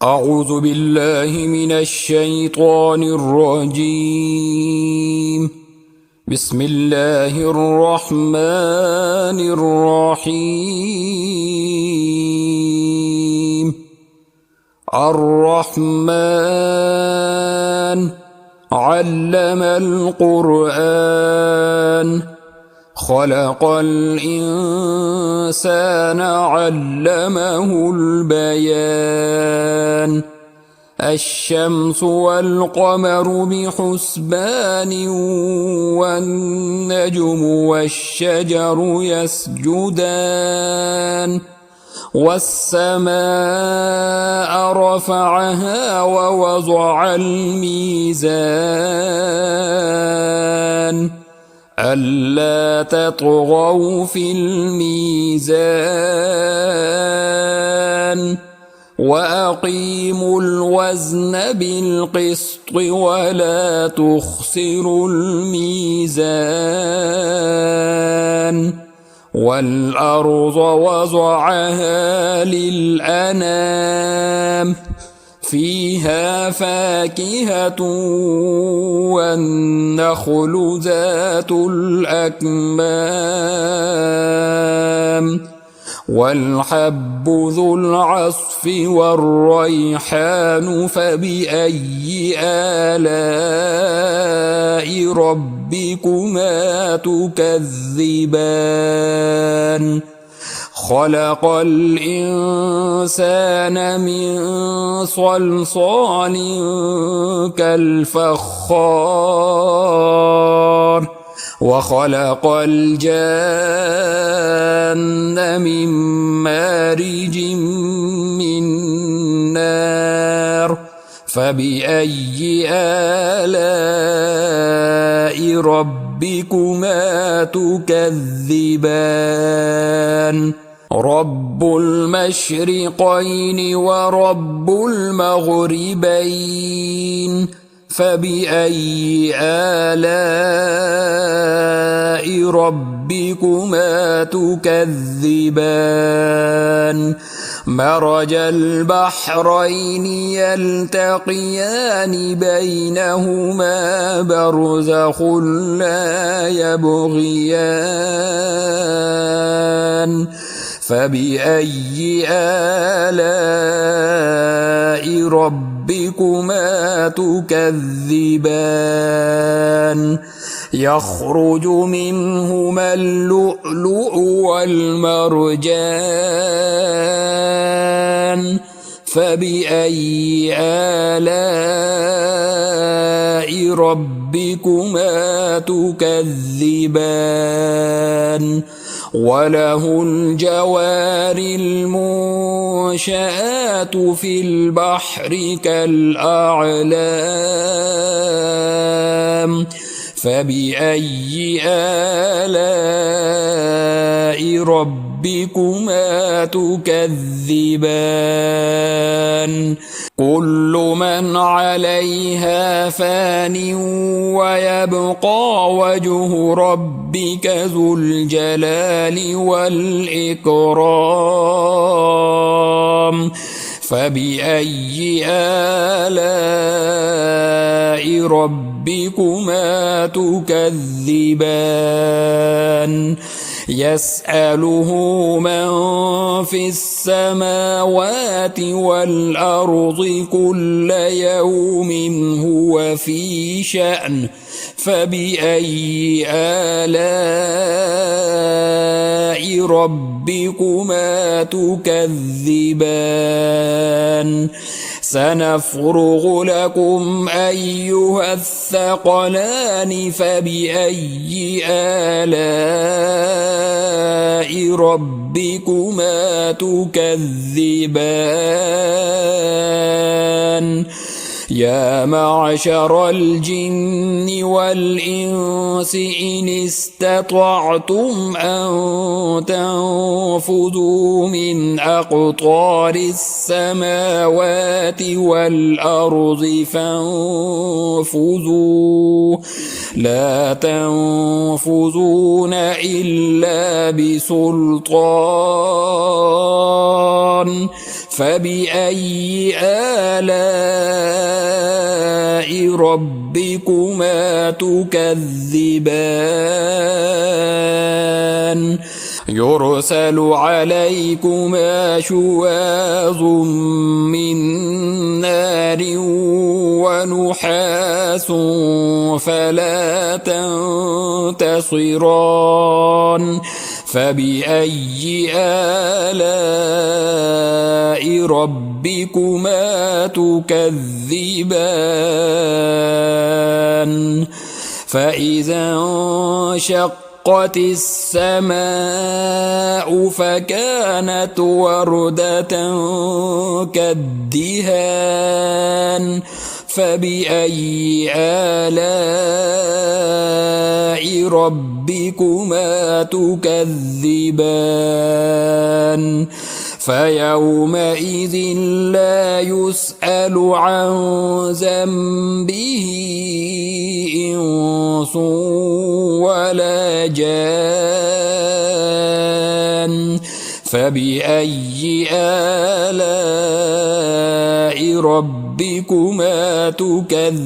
أعوذ بالله من الشيطان الرجيم. بسم الله الرحمن الرحيم. الرحمن علم القرآن خلق الإنسان علمه البيان الشمس والقمر بحسبان والنجم والشجر يسجدان والسماء رفعها ووضع الميزان ألا تطغوا في الميزان وأقيموا الوزن بالقسط ولا تخسروا الميزان والأرض وضعها للأنام فيها فاكهة والنخل ذات الأكمام والحب ذو العصف والريحان فبأي آلاء ربكما تكذبان خلق الإنسان من صلصال كالفخار وخلق الجان من مارج من نار فبأي آلاء ربكما تكذبان رب المشرقين ورب المغربين فبأي آلاء ربكما تكذبان مرج البحرين يلتقيان بينهما برزخ لا يبغيان فبأي آلاء ربكما تكذبان يخرج منهما اللؤلؤ والمرجان فبأي آلاء ربكما تكذبان وله الجوار المنشآت في البحر كالأعلام فبأي آلاء ربكما تكذبان كل من عليها فان ويبقى وجه ربك ذو الجلال والإكرام فبأي آلاء ربكما تكذبان يسأله من في السماوات والأرض كل يوم هو في شأن فبأي آلاء ربكما تكذبان سنفرغ لكم أيها الثقلان فبأي آلاء ربكما تكذبان يا معشر الجن والإنس إن استطعتم أن تنفذوا من أقطار السماوات والأرض فانفذوا لا تنفذون إلا بسلطان فبأي آلاء ربكما تكذبان يرسل عليكما شواظ من نار ونحاس فلا تنتصران فبأي آلاء ربكما تكذبان فإذا انشقت السماء فكانت وردة كالدهان فبأي آلاء ربكما تكذبان فيومئذ لا يسأل عن ذنبه إنس ولا جان فبأي آلاء ربكما تكذبان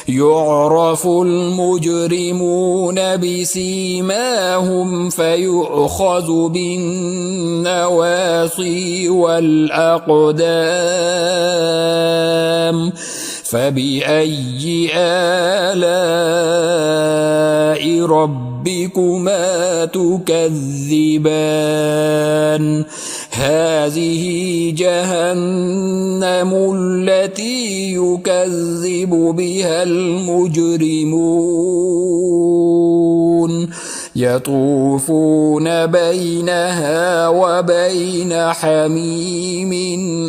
يعرف المجرمون بسيماهم فيؤخذ بالنواصي والأقدام فبأي آلاء ربكما تكذبان هذه جهنم التي يكذب بها المجرمون يطوفون بينها وبين حميم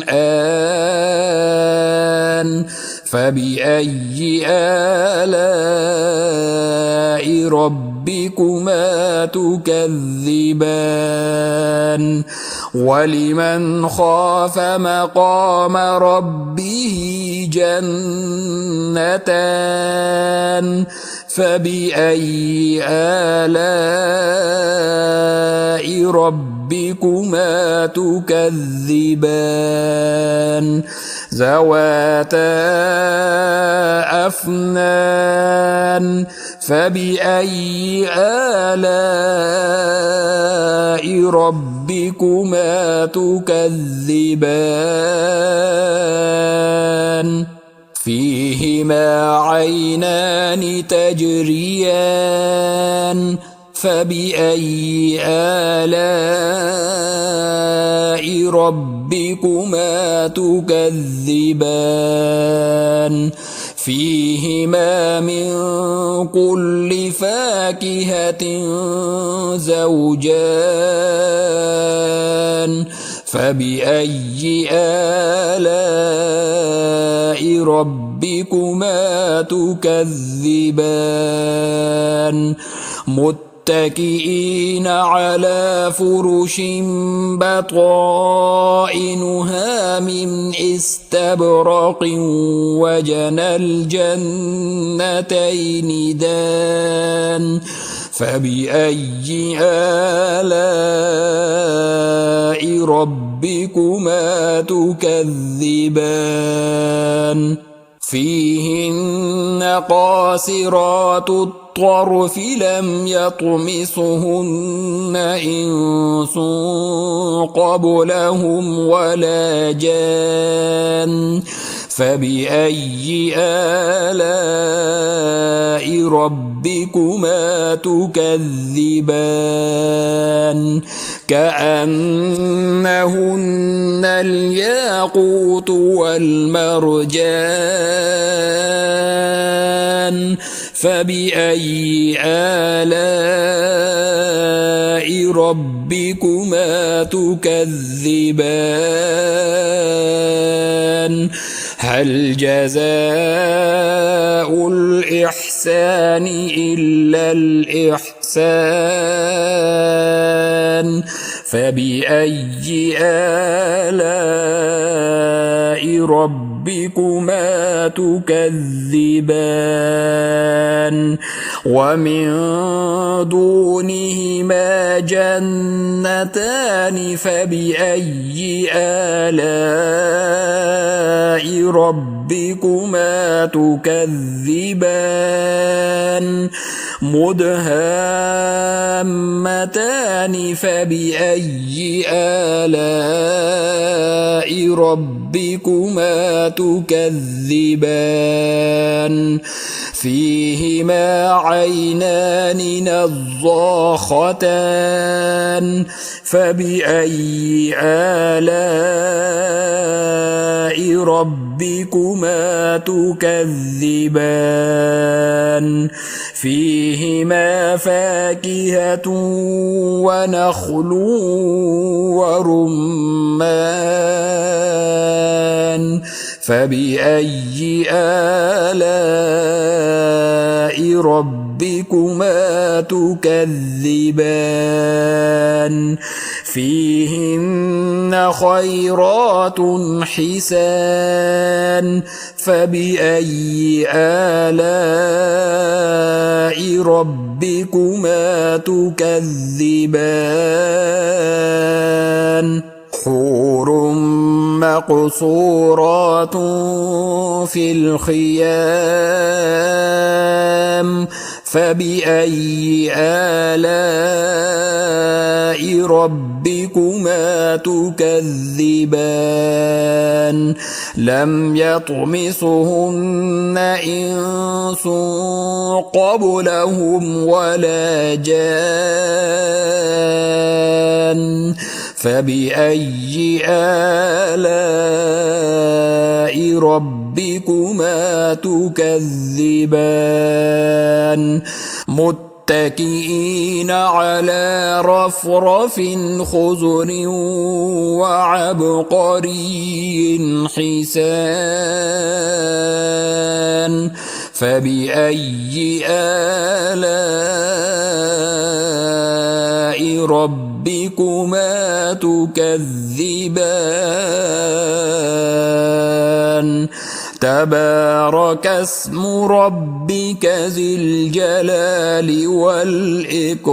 آن فبأي آلاء ربكما تكذبان ولمن خاف مقام ربه جنتان فبأي آلاء ربكما تكذبان ذواتا أفنان فبأي آلاء ربكما تكذبان فيهما عينان تجريان فبأي آلاء ربكما تكذبان فيهما من كل فاكهة زوجان فبأي آلاء ربكما تكذبان متكئين على فرش بطائنها من استبرق وجنى الجنتين دان فبأي آلاء ربكما تكذبان فيهن قاصرات الطرف لم يطمثهن إنس قبلهم ولا جان فبأي آلاء ربكما تكذبان كأنهن الياقوت والمرجان فبأي آلاء ربكما تكذبان هل جزاء الإحسان إلا الإحسان فبأي آلاء ربكما تكذبان ومن دونهما جنتان فبأي آلاء ربكما تكذبان مدهامتان فبأي آلاء ربكما تكذبان فيهما عينان نضاختان فبأي آلاء ربكما تكذبان فيهما فاكهة ونخل ورمان فبأي آلاء ربكما تكذبان فيهن خيرات حسان فبأي آلاء ربكما تكذبان حور مقصورات في الخيام فبأي آلاء ربكما تكذبان لم يطمثهن إنس قبلهم ولا جان فبأي آلاء ربكما تكذبان متكئين على رفرف خضر وعبقري حسان فبأي آلاء ربكما تكذبان تبارك اسم ربك ذي الجلال والإكرام